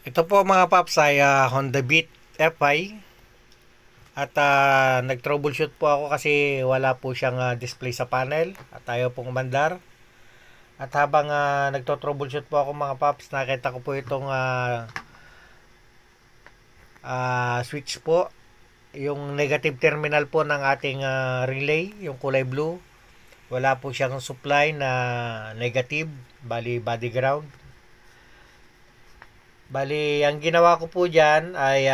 Ito po mga paps ay Honda Beat FI at nag-troubleshoot po ako kasi wala po siyang display sa panel at ayaw pong umandar. At habang nagto-troubleshoot po ako mga paps, nakita ko po itong switch po, yung negative terminal po ng ating relay, yung kulay blue. Wala po siyang supply na negative, bali body ground. Bali, ang ginawa ko po dyan ay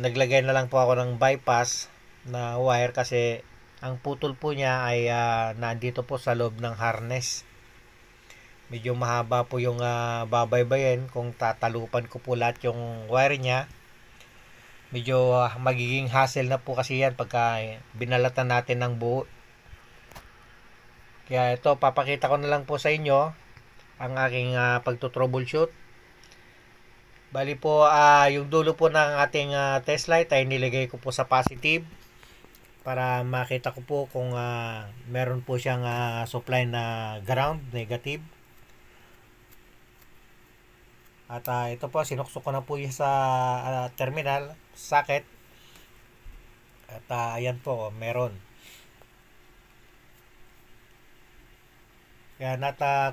naglagay na lang po ako ng bypass na wire kasi ang putol po niya ay nandito po sa loob ng harness. Medyo mahaba po yung babaybayin kung tatalupan ko po lahat yung wire niya. Medyo magiging hassle na po kasi yan pagka binalatan natin ng buo. Kaya ito, papakita ko na lang po sa inyo ang aking pagto-troubleshoot. Bali po, yung dulo po ng ating test light ay nilagay ko po sa positive para makita ko po kung meron po siyang supply na ground, negative. At ito po, sinuksok ko na po yung sa terminal, socket. At ayan po, meron. Kaya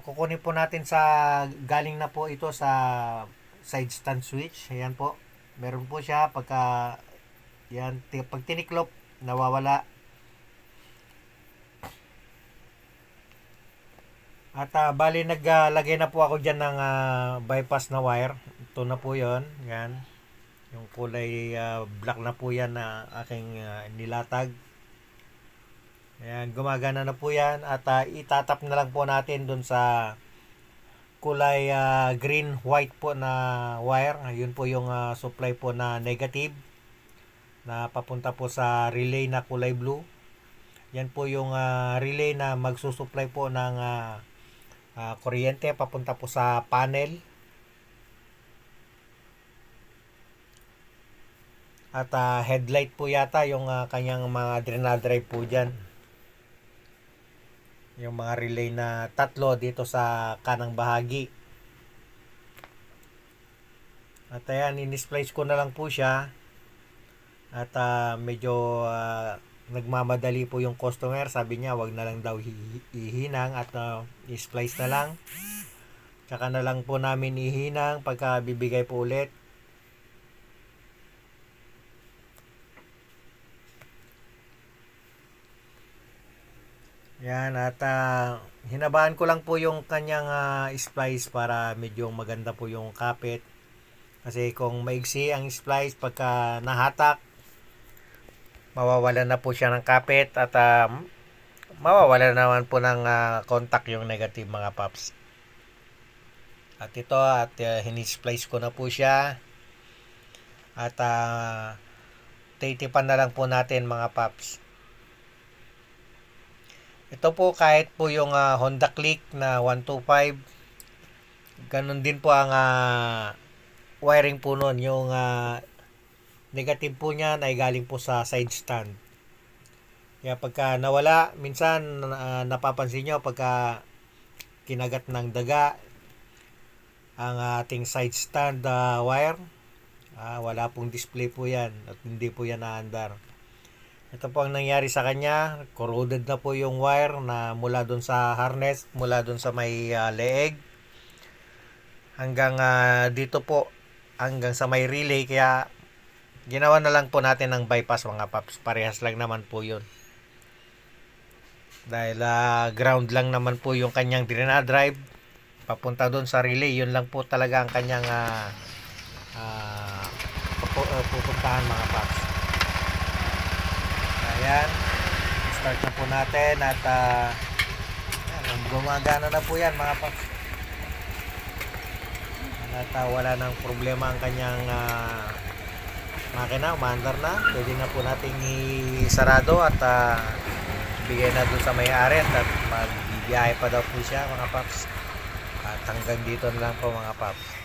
kukunin po natin sa galing na po ito sa side stand switch. Ayan po. Meron po siya pagka yan, pag tiniklop, nawawala. At bali naglagay na po ako dyan ng bypass na wire. Ito na po yon. Yan. Yung kulay black na po yan na aking nilatag. Ayan, gumagana na po yan. At itatap na lang po natin dun sa kulay green-white po na wire. Yun po yung supply po na negative na papunta po sa relay na kulay blue. Yan po yung relay na magsusupply po ng kuryente papunta po sa panel. At headlight po yata yung kanyang mga drive po dyan. Yung mga relay na tatlo dito sa kanang bahagi. At ayan, in-splice ko na lang po siya. At medyo nagmamadali po yung customer. Sabi niya, wag na lang daw ihinang at i-splice na lang. Tsaka na lang po namin ihinang pagka bibigay po ulit. Yan, at hinabaan ko lang po yung kanyang splice para medyo maganda po yung kapit. Kasi kung maigsi ang splice, pagka nahatak, mawawalan na po siya ng kapit at mawawalan naman po ng contact yung negative mga paps. At ito, hinisplice ko na po siya. At titipan na lang po natin mga paps. Ito po kahit po yung Honda Click na 125, ganun din po ang wiring po nun. Yung negative po niyan ay galing po sa side stand. Kaya pagka nawala, minsan napapansin nyo pagka kinagat ng daga ang ating side stand wire, wala pong display po yan at hindi po yan naandar. Ito po ang nangyari sa kanya, corroded na po yung wire na mula doon sa harness, mula doon sa may leeg hanggang dito po, hanggang sa may relay. Kaya ginawa na lang po natin ng bypass mga paps, parehas lang naman po yun. Dahil ground lang naman po yung kanyang drive papunta doon sa relay, yun lang po talaga ang kanyang pupuntahan mga paps. Ayan, start na po natin at gumagana na po yan mga paps. At wala nang problema ang kanyang makina, umaandar na. Pwede na po nating isarado at bigay na doon sa may-ari at magbibiyahe pa daw po siya mga paps. At hanggang dito na lang po mga paps.